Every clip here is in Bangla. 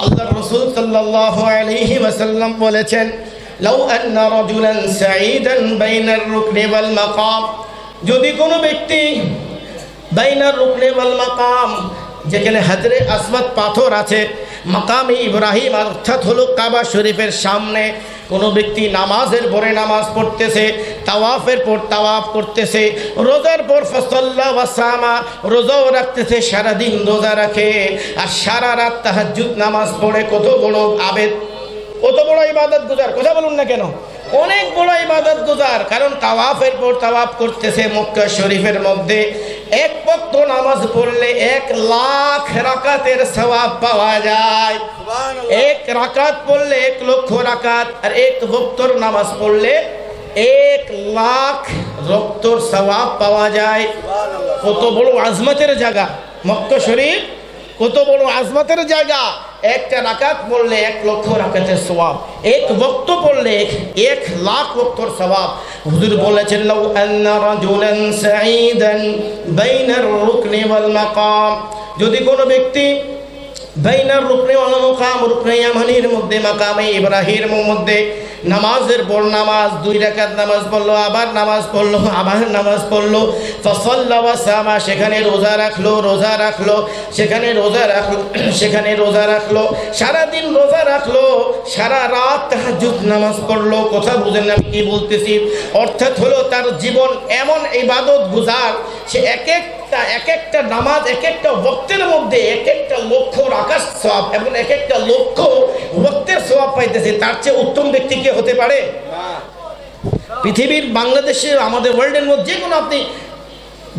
আল্লাহর রাসূল সাল্লাল্লাহু আলাইহি ওয়াসাল্লাম বলেছেন, লাউ আন্না রাজুলান সাঈদান বাইনার রুকনি ওয়াল মাকাম, যদি কোনো ব্যক্তি বাইনার রুকনি ওয়াল মাকাম, যেখানে হাজরে আসওয়াদ পাথর আছে, মাকামে ইব্রাহিম অর্থাৎ হলো কাবা শরীফের সামনে, কোনো ব্যক্তি নামাজের পরে নামাজ পড়তেছে, তাওয়াফের পর তাওয়াফ করতেছে, রোজার পর ফাসাল্লা ওয়া সামা, রোজাও রাখতেছে, সারাদিন রোজা রাখে আর সারা রাত তাহাজ্জুদ নামাজ পড়ে, কত বড় আবেদ, কত বড় ইবাদত গুজার, কথা বলুন না কেন, অনেক বড় ইবাদত গুজার। কারণ তাওয়াফের পর তাওয়াফ করতেছে মক্কা শরীফের মধ্যে, এক ওয়াক্ত নামাজ পড়লে 1,00,000 রাকাতের সওয়াব পাওয়া যায়। এক রাকাত পড়লে 1,00,000 রাকাত, আর এক ওয়াক্তর নামাজ পড়লে 1,00,000 ওয়াক্তর সওয়াব পাওয়া যায়। কত বড় আজমতের জায়গা মক্কা শরীফ, কত বড় আজমতের জায়গা। একটা রাকাত পড়লে 1,00,000 রাকাতের সওয়াব, এক ওয়াক্ত পড়লে 1,00,000 ওয়াক্তর সওয়াব। হুজুর বলেছেন, লাউ আন্না রাজুলান সাঈদান বাইনার রুকনি ওয়াল মাকাম, যদি কোনো ব্যক্তি বাইনার রুকনি ওয়াল মাকাম, রুকনে ইয়ামানির মধ্যে, মাকামে ইব্রাহিমের মধ্যে নামাজের পর নামাজ, 2 রাকাত নামাজ পড়লো, আবার নামাজ পড়লো, আবার নামাজ পড়লো, ফাসাল্লা ওয়া সামা, সেখানে রোজা রাখলো, সেখানে রোজা রাখলো, সারাদিন রোজা রাখলো, সারা রাত তাহাজ্জুদ নামাজ পড়লো। কথা বুঝেন আমি কি বলতেছি? অর্থাৎ হলো তার জীবন এমন ইবাদত গুজার, সে এক একটা নামাজ, এক একটা ওয়াক্তের মধ্যে 1,00,000 রাকাত সওয়াব এবং 1,00,000 ওয়াক্তের সওয়াব পাইতেছে। তার চেয়ে উত্তম ব্যক্তি কে হতে পারে? পৃথিবীর, বাংলাদেশের, আমাদের ওয়ার্ল্ডের মধ্যে যে কোনো আপনি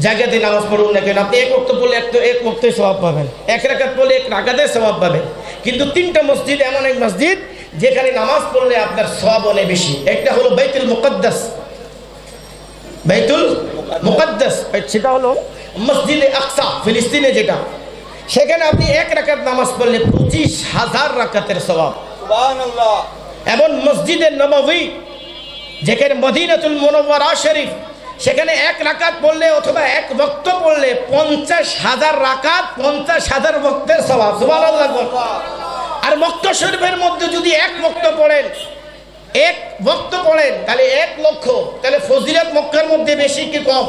জায়গাতে নামাজ পড়ুন না কেন, আপনি এক ওয়াক্ত পড়লে এক ওয়াক্তের সওয়াব পাবেন, 1 রাকাত পড়লে 1 রাকাতের সওয়াব পাবেন। কিন্তু 3টা মসজিদ এমন এক মসজিদ যেখানে নামাজ পড়লে আপনার সওয়াব অনেক বেশি। একটা হলো বাইতুল মুকাদ্দাস, সেটা হলো মসজিদে আকসা ফিলিস্তিনে, যেটা সেখানে আপনি 1 রাকাত নামাজ পড়লে 25,000 রাকাতের সওয়াব। সুবহানাল্লাহ। এবং মসজিদে নববী, যেখানে মদিনাতুল মুনাওয়ারা শরীফ, সেখানে 1 রাকাত পড়লে অথবা 1 ওয়াক্ত পড়লে 50,000 রাকাত, 50,000 ওয়াক্তের সওয়াব। সুবহানাল্লাহ। আর মক্কা শরীফের মধ্যে যদি 1 ওয়াক্ত পড়েন, 1 ওয়াক্ত পড়েন, তাহলে 1,00,000। তাহলে ফজিলত মক্কার মধ্যে বেশি কি কম?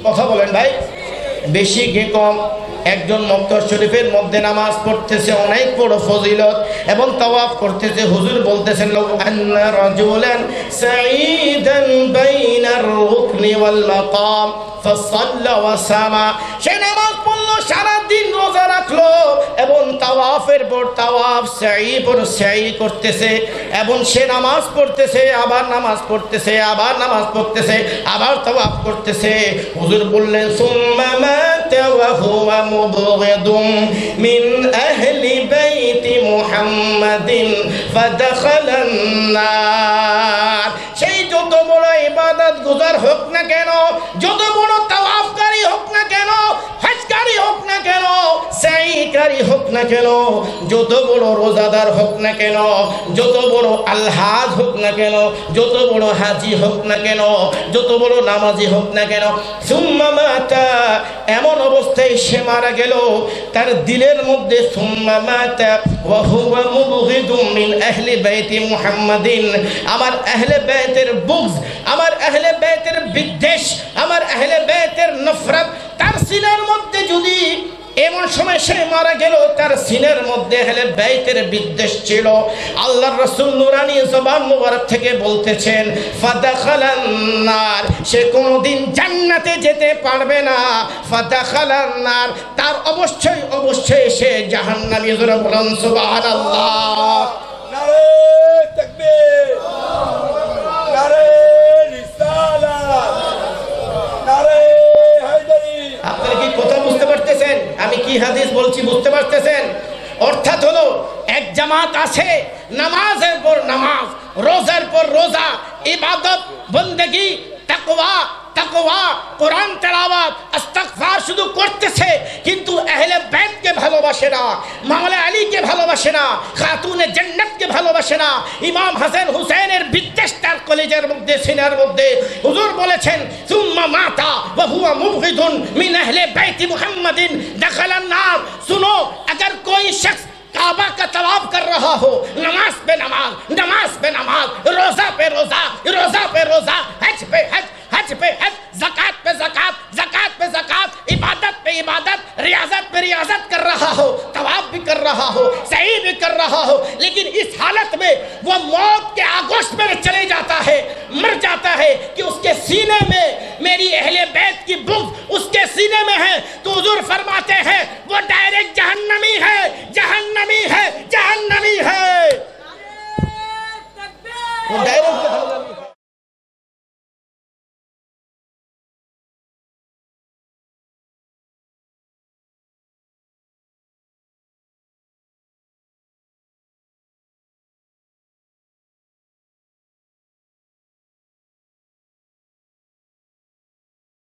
কথা বলেন ভাই, বেশি কি কম? একজন মক্কা শরীফের মধ্যে নামাজ পড়তেছে, অনেক বড় ফজিলত, এবং তাওয়াফ করতেছে। হুজুর বলতেছেন, লাউ আন্না রাজুলান সাঈদান বাইনার রুকনি ওয়াল মাকাম ফাসাল্লা ওয়া সামা, সে নামাজ পড়লো, সারা দিন রোজা রাখলো, এবং তাওয়াফের পর তাওয়াফ, সাঈ পর সাঈ করতেছে, এবং সে নামাজ পড়তেছে, আবার নামাজ পড়তেছে, আবার নামাজ পড়তেছে, আবার তাওয়াফ করতেছে। হুজুর বললেন, সুম্মা মাতা ওয়া হুয়া মুবগিদুম মিন আহলি বাইতি মুহাম্মাদিন ফাদাখালান নার। সেই যত বড় ইবাদত গুজার হোক না কেন, যত বড় তাওয়াফকারী হোক না কেন, হজকারী হোক না কেন, সাঈকারী হোক না কেন, যত বড় রোজাদার হোক না কেন, যত বড় আলহাজ হোক না কেন, যত বড় হাজি হোক না কেন, যত বড় নামাজি হোক না কেন, সুম্মা মাতা, এমন অবস্থায় সে মারা গেল, তার দিলের মধ্যে সুম্মা মাতা ওয়া হুয়া মুবগিদুম মিন আহলি বাইতি মুহাম্মাদিন, আমার আহলে বাইতের বুগজ, আমার আহলে বাইতের বিদ্বেষ, আমার আহলে বাইতের নফরত তার সিনার মধ্যে যদি এমন সময় সে মারা গেল, তার সিনার মধ্যে আহলে বাইতের বিদ্বেষ ছিল, আল্লাহর রাসূল নূরানী জবান মুবারক থেকে বলতেছেন, ফাদাখালান নার, সে কোনোদিন জান্নাতে যেতে পারবে না। ফাদাখালান নার, তার অবশ্যই সে জাহান্নামী। জোরে বলুন সুবহানাল্লাহ। নারে তাকবীর, নারে রিসালাত, নারে হায়দারি। আপনারা কি কথা বুঝতে পারতেছেন? আমি কি হাদিস বলছি বুঝতে পারতেছেন? অর্থাৎ হলো এক জামাত আছে, নামাজের পর নামাজ, রোজার পর রোজা, ইবাদত, বন্দেগী, তাকওয়া, কোরআন তেলাওয়াত, ইস্তিগফার শুধু করতেছে, কিন্তু আহলে বাইতকে ভালোবাসে না, মাওলা আলীকে ভালোবাসে না, খাতুনে জান্নাতকে ভালোবাসে না, ইমাম হাসান হুসাইনের বিদ্বেষ তার কলিজার মধ্যে, সিনার মধ্যে। হুজুর বলেছেন, সুম্মা মাতা ওয়া হুয়া মুবগিদুন মিন আহলে বাইতি মুহাম্মাদিন দাখালান নার। सुनो, अगर कोई शख्स काबा का पे नमाज, नमाज पे नमाज, रोजा पे रोजा, रोजा पे रोजा, हज पे हज, हज पे हज, ज़कात पे ज़कात, ज़कात पे ज़कात, इबादत पे इबादत, रियाजत पे रियाजत कर रहा हो, तवाफ भी कर रहा हो, सही भी कर रहा हो, लेकिन इस हालत में वो मौत के आगोश में चले जाता है, मर जाता है कि उसके सीने में मेरी अहले बैत की बुग़्ज़ उसके सीने में है। तो हुज़ूर फरमाते हैं